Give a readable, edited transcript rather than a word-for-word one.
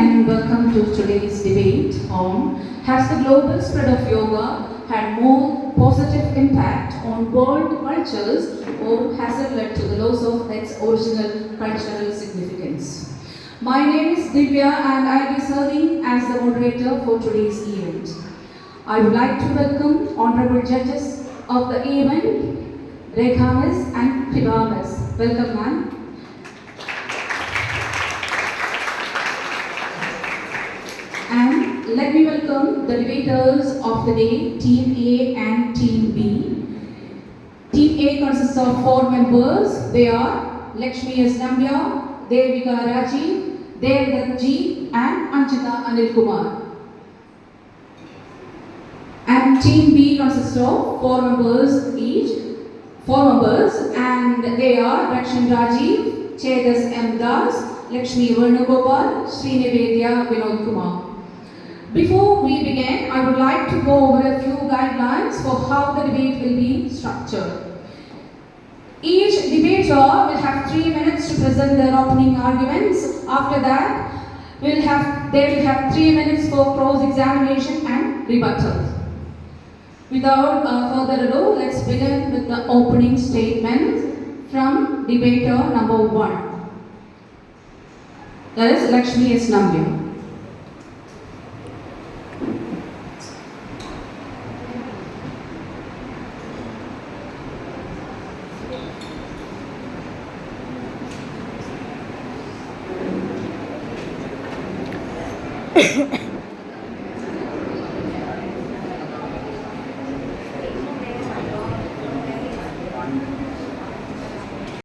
and welcome to today's debate on has the global spread of yoga had more positive impact on world cultures or has it led to the loss of its original cultural significance? My name is Divya and I'll be serving as the moderator for today's event. I would like to welcome honorable judges of the event, Rekha Miss and Pribha Miss. Welcome, ma'am. And let me welcome the debaters of the day, Team A and Team B. Team A consists of 4 members. They are Lakshmi S. Nambia, Devika Rajiv, Devdutt G and Anchita Anil Kumar. And Team B consists of 4 members each, 4 members, and they are Rakshan Rajiv, Chedas M. Das, Lakshmi Varnugopal, Srinivedya Vinod Kumar. Before we begin, I would like to go over a few guidelines for how the debate will be structured. Each debater will have 3 minutes to present their opening arguments. After that, they will have 3 minutes for cross-examination and rebuttal. Without further ado, let's begin with the opening statement from debater number 1. That is Lakshmi S. Nambia.